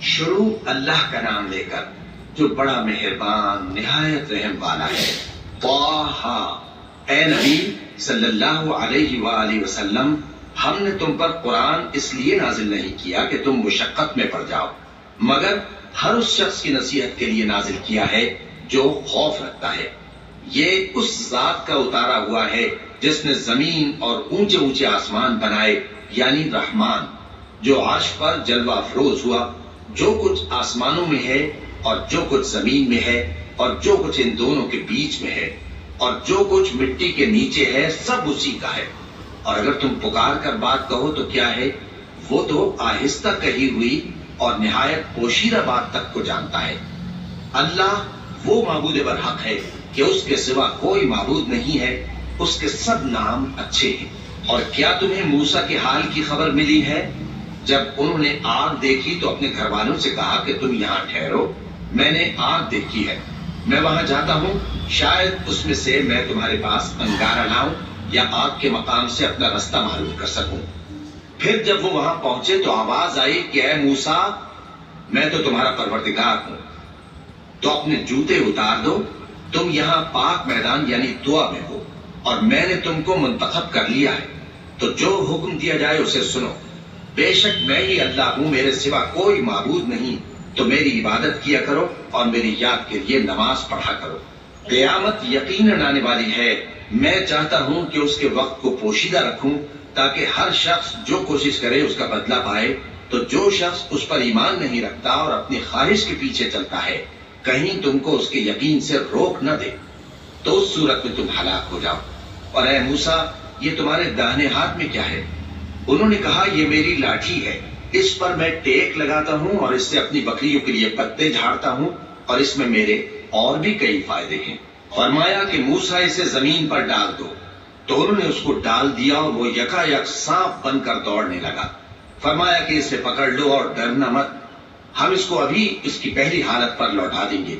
شروع اللہ کا نام لے کر جو بڑا مہربان نہایت رحم والا ہے۔ طٰہٰ، اے نبی صلی اللہ علیہ وآلہ وسلم، ہم نے تم پر قرآن اس لیے نازل نہیں کیا کہ تم مشقت میں پڑ جاؤ، مگر ہر اس شخص کی نصیحت کے لیے نازل کیا ہے جو خوف رکھتا ہے۔ یہ اس ذات کا اتارا ہوا ہے جس نے زمین اور اونچے اونچے آسمان بنائے، یعنی رحمان، جو عرش پر جلوہ افروز ہوا۔ جو کچھ آسمانوں میں ہے اور جو کچھ زمین میں ہے اور جو کچھ ان دونوں کے بیچ میں ہے اور جو کچھ مٹی کے نیچے ہے، سب اسی کا ہے۔ اور اگر تم پکار کر بات کہو تو کیا ہے، وہ تو آہستہ کہی ہوئی اور نہایت پوشیدہ بات تک کو جانتا ہے۔ اللہ وہ معبود برحق ہے کہ اس کے سوا کوئی معبود نہیں ہے، اس کے سب نام اچھے ہیں۔ اور کیا تمہیں موسیٰ کے حال کی خبر ملی ہے؟ جب انہوں نے آگ دیکھی تو اپنے گھر والوں سے کہا کہ تم یہاں ٹھہرو، میں نے آگ دیکھی ہے، میں وہاں جاتا ہوں، شاید اس میں سے میں تمہارے پاس انگارہ لاؤں یا آگ کے مقام سے اپنا رستہ معلوم کر سکوں۔ پھر جب وہ وہاں پہنچے تو آواز آئی کہ اے موسیٰ، میں تو تمہارا پروردگار ہوں، تو اپنے جوتے اتار دو، تم یہاں پاک میدان یعنی طویٰ میں ہو، اور میں نے تم کو منتخب کر لیا ہے، تو جو حکم دیا جائے اسے سنو۔ بے شک میں ہی اللہ ہوں، میرے سوا کوئی معبود نہیں، تو میری عبادت کیا کرو اور میری یاد کے لیے نماز پڑھا کرو۔ قیامت یقیناً آنے والی ہے، میں چاہتا ہوں کہ اس کے وقت کو پوشیدہ رکھوں تاکہ ہر شخص جو کوشش کرے اس کا بدلہ پائے۔ تو جو شخص اس پر ایمان نہیں رکھتا اور اپنی خواہش کے پیچھے چلتا ہے، کہیں تم کو اس کے یقین سے روک نہ دے، تو اس صورت میں تم ہلاک ہو جاؤ۔ اور اے موسیٰ، یہ تمہارے داہنے ہاتھ میں کیا ہے؟ انہوں نے کہا، یہ میری لاٹھی ہے، اس پر میں ٹیک لگاتا ہوں اور اس سے اپنی بکریوں کے لیے پتے جھاڑتا ہوں، اور اس میں میرے اور بھی کئی فائدے ہیں۔ فرمایا کہ موسیٰ اسے زمین پر ڈال دو، تو انہوں نے اس کو ڈال دیا اور وہ یکا یک سانپ بن کر دوڑنے لگا۔ فرمایا کہ اسے پکڑ لو اور ڈرنا مت، ہم اس کو ابھی اس کی پہلی حالت پر لوٹا دیں گے،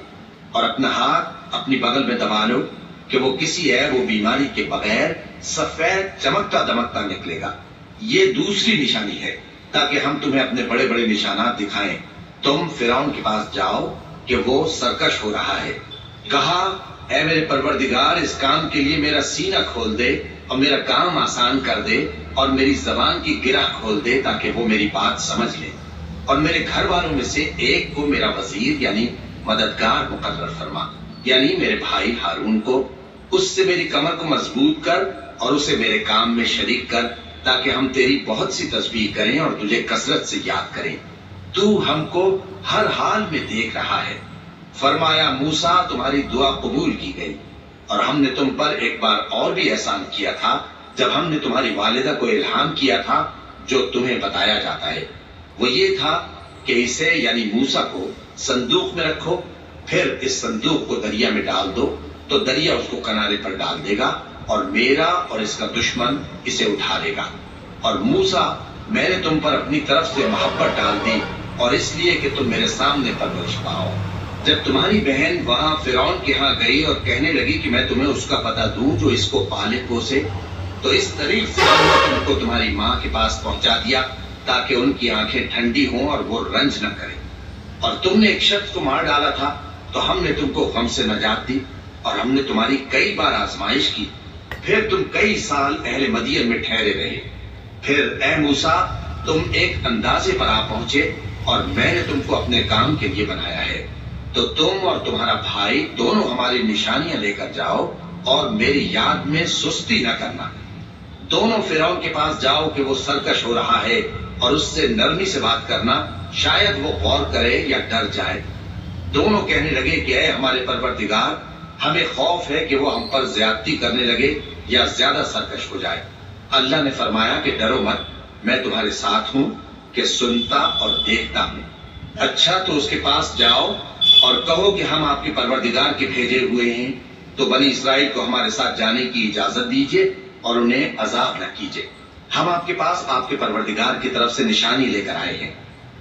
اور اپنا ہاتھ اپنی بغل میں دبا لو کہ وہ کسی عیب و بیماری کے بغیر سفید چمکتا دمکتا نکلے گا۔ یہ دوسری نشانی ہے تاکہ ہم تمہیں اپنے بڑے بڑے نشانات دکھائیں۔ تم فرعون کے پاس جاؤ کہ وہ سرکش ہو رہا ہے۔ کہا، اے میرے پروردگار، اس کام کے لیے میرا سینہ کھول دے اور میرا کام آسان کر دے اور میری زبان کی گرہ کھول دے تاکہ وہ میری بات سمجھ لے، اور میرے گھر والوں میں سے ایک کو میرا وزیر یعنی مددگار مقرر فرما، یعنی میرے بھائی ہارون کو۔ اس سے میری کمر کو مضبوط کر اور اسے میرے کام میں شریک کر تاکہ ہم تیری بہت سی تسبیح کریں اور تجھے کثرت سے یاد کریں۔ تو ہم کو ہر حال میں دیکھ رہا ہے۔ فرمایا، موسیٰ، تمہاری دعا قبول کی گئی، اور ہم نے تم پر ایک بار اور بھی احسان کیا تھا جب ہم نے تمہاری والدہ کو الہام کیا تھا جو تمہیں بتایا جاتا ہے۔ وہ یہ تھا کہ اسے یعنی موسیٰ کو صندوق میں رکھو، پھر اس صندوق کو دریا میں ڈال دو، تو دریا اس کو کنارے پر ڈال دے گا اور میرا اور اس کا دشمن اسے اٹھا لے گا۔ اور موسیٰ، میں نے تم پر اپنی طرف سے محبت ڈال دی، اور اس لیے کہ تم میرے سامنے پرورش پاؤ۔ جب تمہاری بہن وہاں فرعون کے ہاں گئی اور کہنے لگی کہ میں تمہیں اس کا پتہ دوں جو اس کو پالے پوسے، تو اس طریق سے ہم نے تم کو تمہاری ماں کے پاس پہنچا دیا تاکہ ان کی آنکھیں ٹھنڈی ہوں اور وہ رنج نہ کریں۔ اور تم نے ایک شخص کو مار ڈالا تھا تو ہم نے تم کو غم سے نجات دی، اور ہم نے تمہاری کئی بار آزمائش کی، پھر تم کئی سال اہل مدین میں ٹھہرے رہے۔ پھر اے موسیٰ، تم ایک اندازے پر آ پہنچے اور میں نے تم کو اپنے کام کے لیے بنایا ہے، تو تم اور تمہارا بھائی دونوں ہماری نشانیاں لے کر جاؤ اور میری یاد میں سستی نہ کرنا۔ دونوں فرعون کے پاس جاؤ کہ وہ سرکش ہو رہا ہے، اور اس سے نرمی سے بات کرنا، شاید وہ غور کرے یا ڈر جائے۔ دونوں کہنے لگے کہ اے ہمارے پروردگار، ہمیں خوف ہے کہ وہ ہم پر زیادتی کرنے لگے یا زیادہ سرکش ہو جائے۔ اللہ نے فرمایا کہ ڈرو مت، میں تمہارے ساتھ ہوں کہ سنتا اور دیکھتا ہوں۔ اچھا، تو اس کے پاس جاؤ اور کہو کہ ہم آپ کے پروردگار کے بھیجے ہوئے ہیں، تو بنی اسرائیل کو ہمارے ساتھ جانے کی اجازت دیجیے اور انہیں عذاب نہ کیجیے۔ ہم آپ کے پاس آپ کے پروردگار کی طرف سے نشانی لے کر آئے ہیں،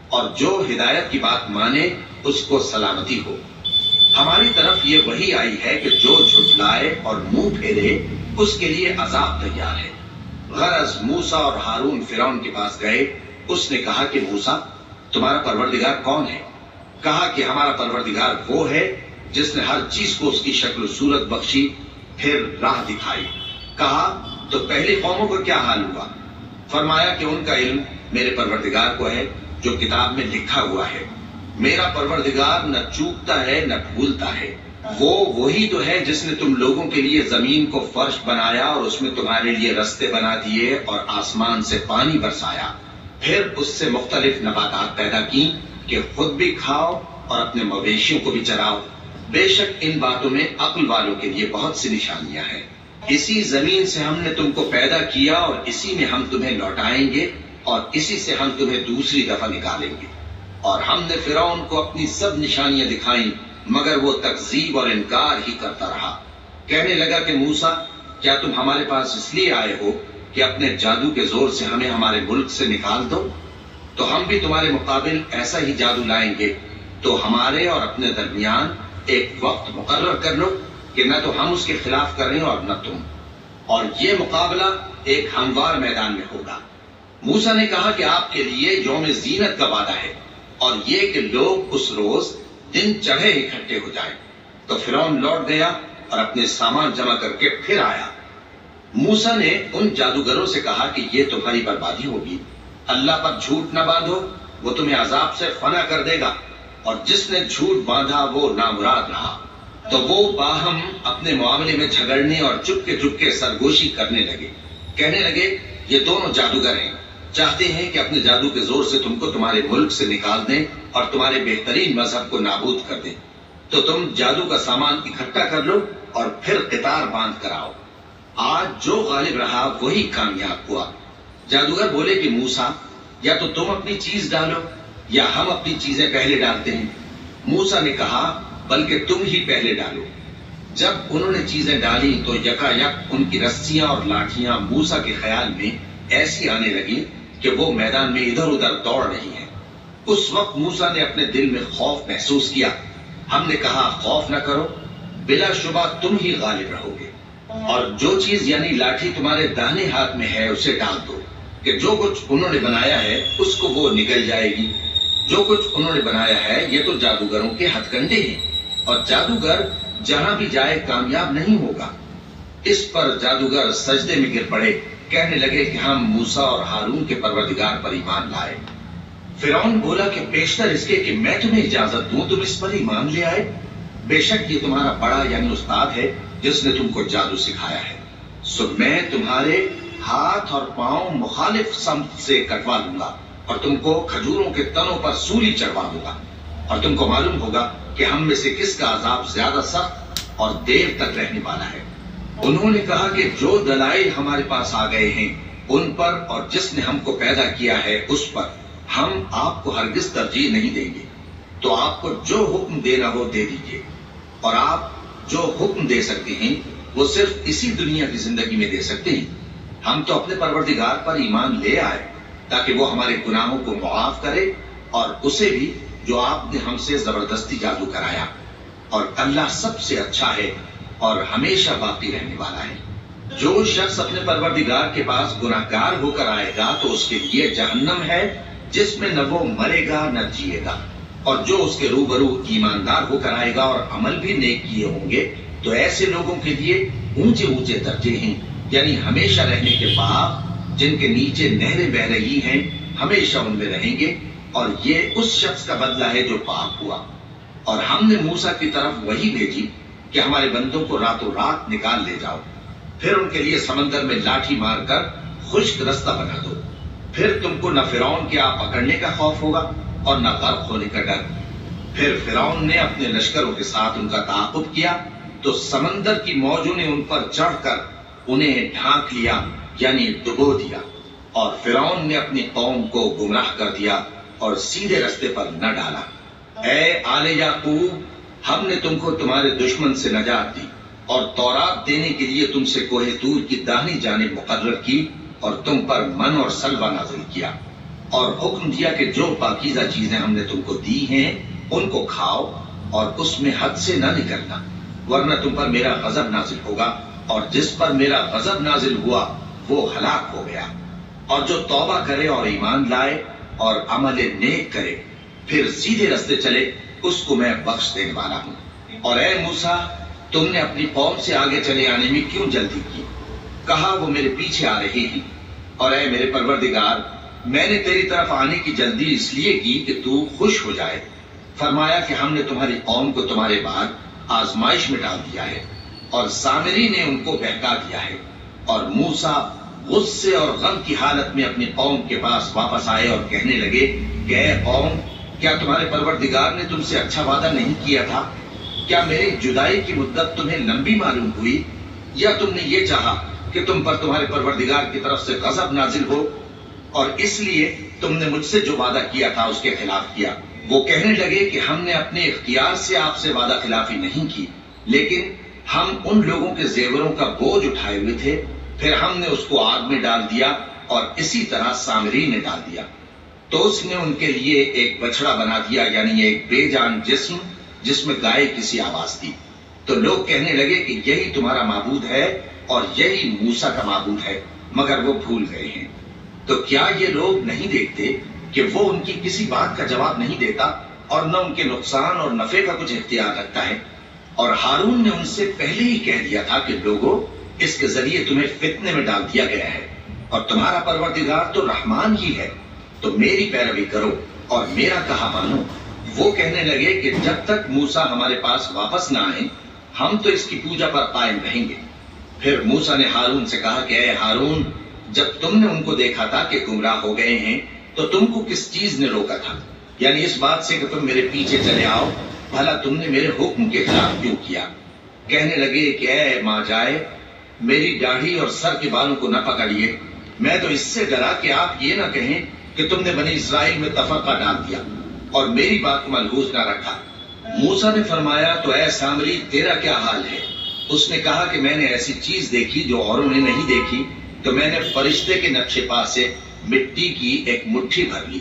اور جو ہدایت کی بات مانے اس کو سلامتی ہو۔ ہماری طرف یہ وحی آئی ہے کہ جو جھٹلائے اور منہ پھیرے اس کے لیے عذاب تیار ہے۔ غرض موسیٰ اور ہارون فرعون کے پاس گئے. اس نے کہا کہ موسیٰ تمہارا پروردگار کون ہے؟ کہا کہ ہمارا پروردگار وہ ہے جس نے ہر چیز کو اس کی شکل و صورت بخشی پھر راہ دکھائی. کہا تو پہلی قوموں کو کیا حال ہوا؟ فرمایا کہ ان کا علم میرے پروردگار کو ہے جو کتاب میں لکھا ہوا ہے. میرا پروردگار نہ چوکتا ہے نہ بھولتا ہے. وہ وہی تو ہے جس نے تم لوگوں کے لیے زمین کو فرش بنایا اور اس میں تمہارے لیے رستے بنا دیے اور آسمان سے پانی برسایا، پھر اس سے مختلف نباتات پیدا کی کہ خود بھی کھاؤ اور اپنے مویشیوں کو بھی چراؤ. بے شک ان باتوں میں عقل والوں کے لیے بہت سی نشانیاں ہیں. اسی زمین سے ہم نے تم کو پیدا کیا اور اسی میں ہم تمہیں لوٹائیں گے اور اسی سے ہم تمہیں دوسری دفعہ نکالیں گے. اور ہم نے فرعون کو اپنی سب نشانیاں دکھائیں مگر وہ تکذیب اور انکار ہی کرتا رہا. کہنے لگا کہ موسیٰ کیا تم ہمارے پاس اس لیے آئے ہو کہ اپنے جادو کے زور سے ہمیں ہمارے ملک سے نکال دو؟ تو ہم بھی تمہارے مقابل ایسا ہی جادو لائیں گے. تو ہمارے اور اپنے درمیان ایک وقت مقرر کر لو کہ نہ تو ہم اس کے خلاف کریں اور نہ تم، اور یہ مقابلہ ایک ہموار میدان میں ہوگا. موسیٰ نے کہا کہ آپ کے لیے یوم زینت کا وعدہ ہے اور یہ کہ لوگ اس روز دن چڑھے اکٹھے ہو جائیں. تو فرعون لوٹ گیا اور اپنے سامان جمع کر کے پھر آیا. موسیٰ نے ان جادوگروں سے کہا کہ یہ تمہاری بربادی ہوگی. اللہ پر جھوٹ نہ باندھو، وہ تمہیں عذاب سے فنا کر دے گا، اور جس نے جھوٹ باندھا وہ نامراد رہا. تو وہ باہم اپنے معاملے میں جھگڑنے اور چپکے سرگوشی کرنے لگے. کہنے لگے یہ دونوں جادوگر ہیں، چاہتے ہیں کہ اپنے جادو کے زور سے تم کو تمہارے ملک سے نکال دیں اور تمہارے بہترین مذہب کو نابود کر دیں. تو تم جادو کا سامان اکٹھا کر لو اور پھر قطار باندھ کر آؤ. آج جو غالب رہا وہی کامیاب ہوا. جادوگر بولے کہ موسیٰ یا تو تم اپنی چیز ڈالو یا ہم اپنی چیزیں پہلے ڈالتے ہیں. موسیٰ نے کہا بلکہ تم ہی پہلے ڈالو. جب انہوں نے چیزیں ڈالی تو یکا یک ان کی رسیاں اور لاٹھیاں موسیٰ کے خیال میں ایسی آنے لگی کہ وہ میدان میں ادھر ادھر دوڑ رہی ہیں. اس وقت موسیٰ نے اپنے دل میں خوف محسوس کیا. ہم نے کہا خوف نہ کرو، بلا شبہ تم ہی غالب رہو گے. اور جو چیز یعنی لاٹھی تمہارے داہنے ہاتھ میں ہے اسے ڈال دو کہ جو کچھ انہوں نے بنایا ہے اس کو وہ نگل جائے گی. جو کچھ انہوں نے بنایا ہے یہ تو جادوگروں کے ہتھ کنڈے ہیں، اور جادوگر جہاں بھی جائے کامیاب نہیں ہوگا. اس پر جادوگر سجدے میں گر پڑے. کہنے لگے کہ ہم موسیٰ اور ہارون کے پروردگار پر ایمان لائے. فرعون بولا کہ بیشتر اس کے کہ میں تمہیں اجازت دوں تم اس پر ایمان لے آئے. بے شک یہ تمہارا بڑا یعنی استاد ہے جس نے تم کو جادو سکھایا ہے. سو میں تمہارے ہاتھ اور پاؤں مخالف سمت سے کٹوا لوں گا اور تم کو کھجوروں کے تنوں پر سولی چڑھوا دوں گا، اور تم کو معلوم ہوگا کہ ہم میں سے کس کا عذاب زیادہ سخت اور دیر تک رہنے والا ہے. انہوں نے کہا کہ جو دلائل ہمارے پاس آ گئے ہیں ان پر اور جس نے ہم کو پیدا کیا ہے اس پر ہم آپ کو ہرگز ترجیح نہیں دیں گے. تو آپ کو جو حکم دینا ہو دے دیجیے، اور آپ جو حکم دے سکتے ہیں وہ صرف اسی دنیا کی زندگی میں دے سکتے ہیں. ہم تو اپنے پروردگار پر ایمان لے آئے تاکہ وہ ہمارے گناہوں کو معاف کرے اور اسے بھی جو آپ نے ہم سے زبردستی جادو کرایا. اور اللہ سب سے اچھا ہے اور ہمیشہ باقی رہنے والا ہے. جو شخص اپنے پروردگار کے پاس گناہگار ہو کر آئے گا تو اس کے لیے جہنم ہے جس میں نہ وہ مرے گا نہ جیے گا. اور جو اس کے روبرو ایماندار ہو کر آئے گا اور عمل بھی نیک کیے ہوں گے تو ایسے لوگوں کے لیے اونچے اونچے درجے ہیں، یعنی ہمیشہ رہنے کے باغ جن کے نیچے نہریں بہ رہی ہیں، ہمیشہ ان میں رہیں گے. اور یہ اس شخص کا بدلہ ہے جو پاک ہوا. اور ہم نے موسیٰ کی طرف وہی بھیجی کہ ہمارے بندوں کو راتوں رات نکال لے جاؤ، پھر ان کے لیے سمندر میں لاٹھی مار کر خشک رستہ بنا دو. پھر تم کو نہ فرعون کے آپ پکڑنے کا خوف ہوگا اور نہ غرق ہونے کا ڈر. پھر فرعون نے اپنے لشکروں کے ساتھ ان کا تعاقب کیا تو سمندر کی موجوں نے ان پر چڑھ کر انہیں ڈھانک لیا یعنی ڈبو دیا. اور فرعون نے اپنی قوم کو گمراہ کر دیا اور سیدھے رستے پر نہ ڈالا. اے آل یعقوب، ہم نے تم کو تمہارے دشمن سے نجات دی اور تورات دینے کے لیے تم سے کوہ طور کی داہنی جانب مقرر کی اور تم پر من اور سلوہ نازل کیا اور حکم دیا کہ جو پاکیزہ چیزیں ہم نے تم کو دی ہیں ان کو کھاؤ اور اس میں حد سے نہ نکلنا، ورنہ تم پر میرا غضب نازل ہوگا. اور جس پر میرا غضب نازل ہوا وہ ہلاک ہو گیا، اور جو توبہ کرے اور ایمان لائے اور عمل نیک کرے پھر سیدھے رستے چلے اس کو میں بخش دینے والا ہوں۔ اور اے موسیٰ، تم نے اپنی قوم سے آگے چلے آنے میں کیوں جلدی کی؟ کہا وہ میرے پیچھے آ رہی ہیں۔ اور اے میرے پروردگار، میں نے تیری طرف آنے کی جلدی اس لیے کی کہ تو خوش ہو جائے۔ فرمایا کہ ہم نے تمہاری قوم کو تمہارے بعد آزمائش میں ڈال دیا ہے، اور سامری نے ان کو بہکا دیا ہے۔ اور موسیٰ غصے اور غم کی حالت میں اپنی قوم کے پاس واپس آئے اور کہنے لگے کہ اے قوم، کیا تمہارے پروردگار نے تم سے اچھا وعدہ نہیں کیا تھا؟ کیا میری جدائی کی مدت تمہیں لمبی معلوم ہوئی، یا تم نے یہ چاہا کہ تم پر تمہارے پروردگار کی طرف سے غضب نازل ہو، اور اس لیے تم نے مجھ سے جو وعدہ کیا تھا اس کے خلاف کیا؟ وہ کہنے لگے کہ ہم نے اپنے اختیار سے آپ سے وعدہ خلافی نہیں کی، لیکن ہم ان لوگوں کے زیوروں کا بوجھ اٹھائے ہوئے تھے، پھر ہم نے اس کو آگ میں ڈال دیا اور اسی طرح سامری نے ڈال دیا۔ تو اس نے ان کے لیے ایک بچڑا بنا دیا، یعنی ایک بے جان جسم جس میں گائے کسی آواز تھی۔ تو لوگ کہنے لگے کہ یہی تمہارا معبود ہے اور یہی موسیٰ کا معبود ہے، مگر وہ بھول گئے ہیں۔ تو کیا یہ لوگ نہیں دیکھتے کہ وہ ان کی کسی بات کا جواب نہیں دیتا اور نہ ان کے نقصان اور نفع کا کچھ اختیار رکھتا ہے؟ اور ہارون نے ان سے پہلے ہی کہہ دیا تھا کہ لوگوں، اس کے ذریعے تمہیں فتنے میں ڈال دیا گیا ہے، اور تمہارا پروردگار تو رحمان ہی ہے، تو میری پیروی کرو اور میرا کہا مانو۔ وہ کہنے لگے کہ جب تک موسیٰ ہمارے پاس واپس نہ آئے ہم تو اس کی پوجا پر قائم رہیں گے۔ پھر موسیٰ نے ہارون سے کہا کہ اے ہارون، جب تم نے ان کو دیکھا تھا کہ گمراہ ہو گئے ہیں تو تم کو کس چیز نے روکا تھا؟ یعنی اس بات سے کہ تم میرے پیچھے چلے آؤ، بھلا تم نے میرے حکم کے خلاف کیوں کیا؟ کہنے لگے کہ اے ماں جائے، میری داڑھی اور سر کے بالوں کو نہ پکڑیے، میں تو اس سے ڈرا کہ آپ یہ نہ کہیں کہ تم نے بنی اسرائیل میں تفرقہ ڈال دیا اور میری بات کو ملحوظ نہ رکھا۔ موسیٰ نے فرمایا تو اے سامری، تیرا کیا حال ہے؟ اس نے کہا کہ میں نے ایسی چیز دیکھی جو اوروں نے نہیں دیکھی، تو میں نے فرشتے کے نقشے پا سے مٹی کی ایک مٹھی بھر لی،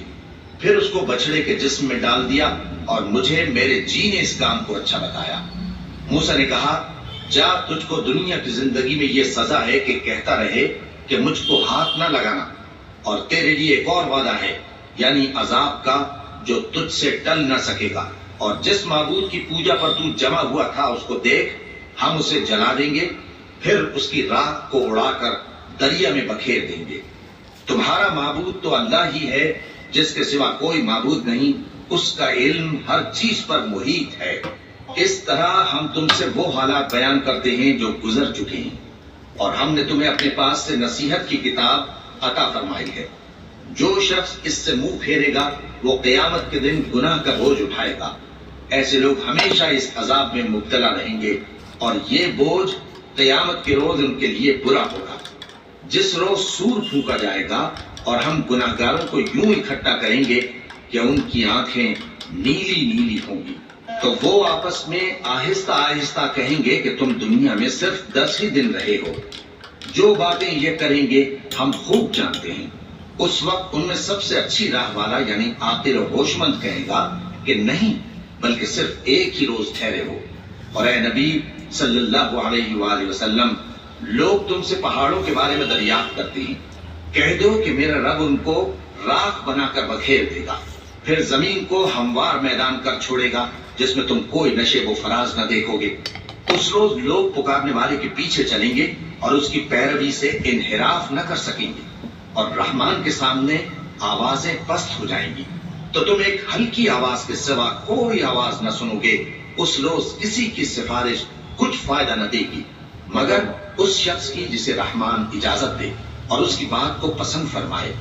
پھر اس کو بچڑے کے جسم میں ڈال دیا، اور مجھے میرے جی نے اس کام کو اچھا بتایا۔ موسیٰ نے کہا جا، تجھ کو دنیا کی زندگی میں یہ سزا ہے کہ کہتا رہے کہ مجھ کو ہاتھ نہ لگانا، اور تیرے لیے ایک اور وعدہ ہے، یعنی عذاب کا جو تجھ سے ٹل نہ سکے گا، اور جس معبود کی پوجا پر تو جمع ہوا تھا اس کو دیکھ، ہم اسے جلا دیں گے، پھر اس کی راکھ کو اڑا کر دریا میں بکھیر دیں گے۔ تمہارا معبود تو اللہ ہی ہے، جس کے سوا کوئی معبود نہیں، اس کا علم ہر چیز پر محیط ہے۔ اس طرح ہم تم سے وہ حالات بیان کرتے ہیں جو گزر چکے ہیں، اور ہم نے تمہیں اپنے پاس سے نصیحت کی کتاب عطا فرمائی ہے۔ جو شخص اس سے منہ پھیرے گا وہ قیامت کے دن گناہ کا بوجھ اٹھائے گا۔ ایسے لوگ ہمیشہ اس عذاب میں مبتلا رہیں گے، اور یہ بوجھ قیامت کے روز ان کے لیے برا ہوگا، جس روز سور پھونکا جائے گا اور ہم گناہگاروں کو یوں اکٹھا کریں گے کہ ان کی آنکھیں نیلی نیلی ہوں گی۔ تو وہ آپس میں آہستہ آہستہ کہیں گے کہ تم دنیا میں صرف 10 ہی دن رہے ہو، جو باتیں یہ کریں گے ہم خوب جانتے ہیں۔ اس وقت ان میں سب سے اچھی راہ والا یعنی عاقل و ہوش مند کہے گا کہ نہیں، بلکہ صرف ایک ہی روز ٹھہرے ہو۔ اور اے نبی صلی اللہ علیہ وآلہ وسلم، لوگ تم سے پہاڑوں کے بارے میں دریافت کرتے ہیں، کہہ دو کہ میرا رب ان کو راکھ بنا کر بکھیر دے گا، پھر زمین کو ہموار میدان کر چھوڑے گا جس میں تم کوئی نشیب و فراز نہ دیکھو گے۔ اس روز لوگ پکارنے والے کے پیچھے چلیں گے اور اس کی پیروی سے انحراف نہ کر سکیں گے، اور رحمان کے سامنے آوازیں پست ہو جائیں گی، تو تم ایک ہلکی آواز کے سوا کوئی آواز نہ سنو گے۔ اس روز کسی کی سفارش کچھ فائدہ نہ دے گی مگر اس شخص کی جسے رحمان اجازت دے اور اس کی بات کو پسند فرمائے۔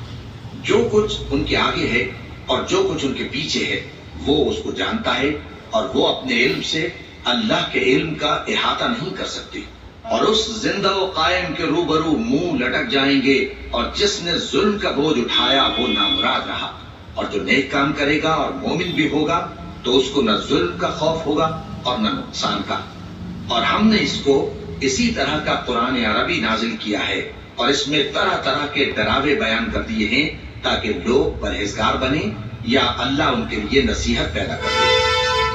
جو کچھ ان کے آگے ہے اور جو کچھ ان کے پیچھے ہے وہ اس کو جانتا ہے، اور وہ اپنے علم سے اللہ کے علم کا احاطہ نہیں کر سکتے۔ اور اس زندہ و قائم کے روبرو منہ لٹک جائیں گے، اور جس نے ظلم کا بوجھ اٹھایا وہ نامراد رہا، اور جو نیک کام کرے گا اور مومن بھی ہوگا تو اس کو نہ ظلم کا خوف ہوگا اور نہ نقصان کا۔ اور ہم نے اس کو اسی طرح کا قرآن عربی نازل کیا ہے، اور اس میں طرح طرح کے ڈراوے بیان کر دیے ہیں تاکہ لوگ پرہیزگار بنیں یا اللہ ان کے لیے نصیحت پیدا کر دے۔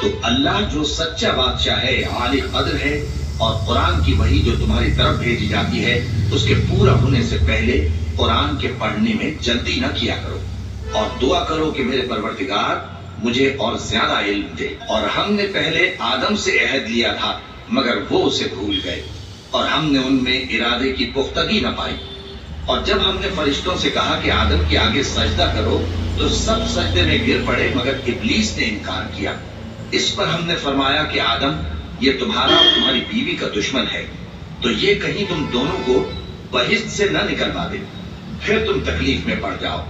تو اللہ جو سچا بادشاہ ہے، عالی قدر ہے، اور قرآن کی وحی جو تمہاری طرف بھیجی جاتی ہے اس کے پورا ہونے سے پہلے قرآن کے پڑھنے میں جلدی نہ کیا کرو، اور دعا کرو کہ میرے پروردگار مجھے اور زیادہ علم دے۔ اور ہم نے پہلے آدم سے عہد لیا تھا مگر وہ اسے بھول گئے، اور ہم نے ان میں ارادے کی پختگی نہ پائی۔ اور جب ہم نے فرشتوں سے کہا کہ آدم کے آگے سجدہ کرو تو سب سجدے میں گر پڑے مگر ابلیس نے انکار کیا۔ اس پر ہم نے فرمایا کہ آدم، یہ تمہارا اور تمہاری بیوی کا دشمن ہے، تو یہ کہیں تم دونوں کو بہشت سے نہ نکلوا دے، پھر تم تکلیف میں پڑ جاؤ۔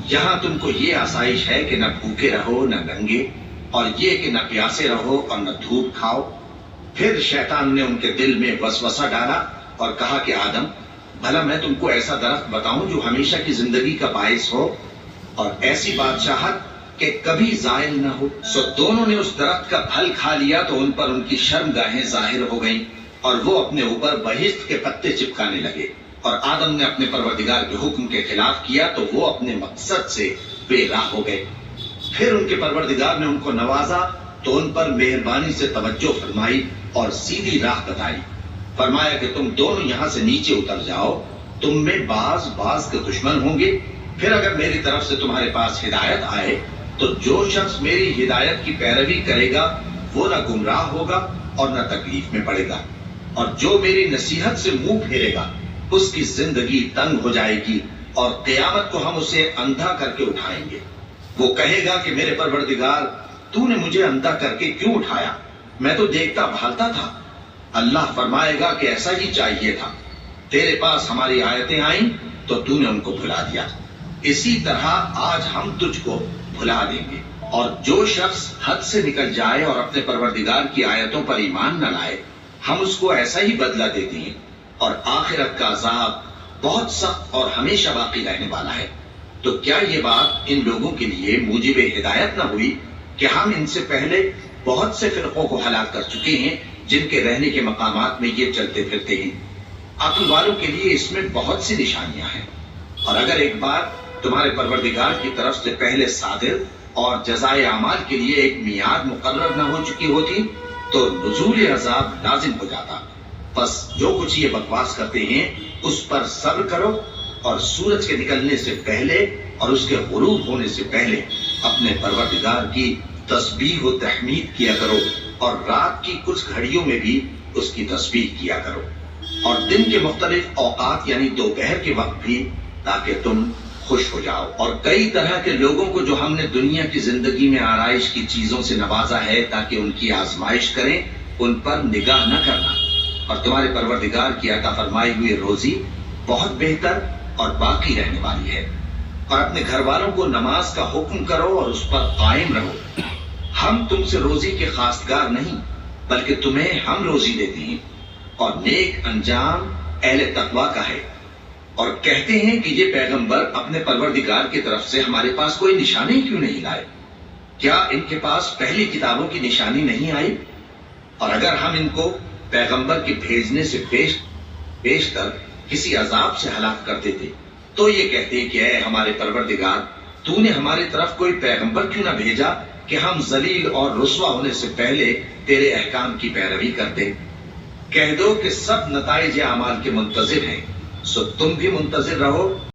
یہاں تم کو یہ آسائش ہے کہ نہ بھوکے رہو نہ ننگے، اور یہ کہ نہ پیاسے رہو اور نہ دھوپ کھاؤ۔ پھر شیطان نے ان کے دل میں وسوسہ ڈالا اور کہا کہ آدم، بھلا میں تم کو ایسا درخت بتاؤں جو ہمیشہ کی زندگی کا باعث ہو اور ایسی بادشاہت کہ کبھی زائل نہ ہو؟ سو دونوں نے اس درخت کا پھل کھا لیا تو ان پر ان کی شرمگاہیں ظاہر ہو گئیں، اور وہ اپنے اوپر بہشت کے پتے چپکانے لگے۔ اور آدم نے اپنے پروردگار کے حکم کے خلاف کیا تو وہ اپنے مقصد سے بے راہ ہو گئے۔ پھر ان کے پروردگار نے ان کو نوازا تو ان پر مہربانی سے توجہ فرمائی اور سیدھی راہ بتائی۔ فرمایا کہ تم دونوں یہاں سے نیچے اتر جاؤ، تم میں بعض کے دشمن ہوں گے، پھر اگر میری طرف سے تمہارے پاس ہدایت آئے تو جو شخص میری ہدایت کی پیروی کرے گا وہ نہ گمراہ ہوگا اور نہ تکلیف میں پڑے گا، اور جو میری نصیحت سے منہ پھیرے گا اس کی زندگی تنگ ہو جائے گی، اور قیامت کو ہم اسے اندھا کر کے اٹھائیں گے۔ وہ کہے گا کہ میرے پروردگار، تو نے مجھے اندھا کر کے کیوں اٹھایا؟ میں تو دیکھتا بھالتا تھا۔ اللہ فرمائے گا کہ ایسا ہی چاہیے تھا، تیرے پاس ہماری آیتیں آئیں تو تو نے ان کو بھلا دیا، اسی طرح آج ہم تجھ کو بھلا دیں گے۔ اور جو شخص حد سے نکل جائے اور اپنے پروردگار کی آیتوں پر ایمان نہ لائے، ہم اس کو ایسا ہی بدلہ دیتے ہیں، اور آخرت کا عذاب بہت سخت اور ہمیشہ باقی رہنے والا ہے۔ تو کیا یہ بات ان لوگوں کے لیے موجب ہدایت نہ ہوئی کہ ہم ان سے پہلے بہت سے فرقوں کو ہلاک کر چکے ہیں جن کے رہنے کے مقامات میں یہ چلتے پھرتے ہیں؟ عقل والوں کے لیے اس میں بہت سی نشانیاں ہیں۔ اور اگر ایک بار تمہارے پروردگار کی طرف سے پہلے صادر اور جزائے اعمال کے لیے ایک میعاد مقرر نہ ہو چکی ہوتی تو نزول عذاب لازم ہو جاتا۔ بس جو کچھ یہ بکواس کرتے ہیں اس پر صبر کرو، اور سورج کے نکلنے سے پہلے اور اس کے غروب ہونے سے پہلے اپنے پروردگار کی تسبیح و تحمید کیا کرو، اور رات کی کچھ گھڑیوں میں بھی اس کی تسبیح کیا کرو، اور دن کے مختلف اوقات یعنی دوپہر کے وقت بھی، تاکہ تم خوش ہو جاؤ۔ اور کئی طرح کے لوگوں کو جو ہم نے دنیا کی زندگی میں آرائش کی چیزوں سے نوازا ہے تاکہ ان کی آزمائش کریں، ان پر نگاہ نہ کرنا، اور تمہارے پروردگار کی عطا فرمائی ہوئی روزی بہت بہتر اور باقی رہنے والی ہے۔ اور اپنے گھر والوں کو نماز کا حکم کرو اور اس پر قائم رہو۔ ہم تم سے روزی کے خواستگار نہیں بلکہ تمہیں ہم روزی دیتے ہیں، اور نیک انجام اہل تقوی کا ہے۔ اور کہتے ہیں کہ یہ پیغمبر اپنے پروردگار کی طرف سے ہمارے پاس کوئی نشانی کیوں نہیں لائے؟ کیا ان کے پاس پہلی کتابوں کی نشانی نہیں آئی؟ اور اگر ہم ان کو پیغمبر کے بھیجنے سے پیش کر کسی عذاب سے ہلاک کر دیتے تو یہ کہتے کہ اے ہمارے پروردگار، تو نے ہماری طرف کوئی پیغمبر کیوں نہ بھیجا کہ ہم ذلیل اور رسوا ہونے سے پہلے تیرے احکام کی پیروی کرتے۔ کہہ دو کہ سب نتائج اعمال کے منتظر ہیں، سو تم بھی منتظر رہو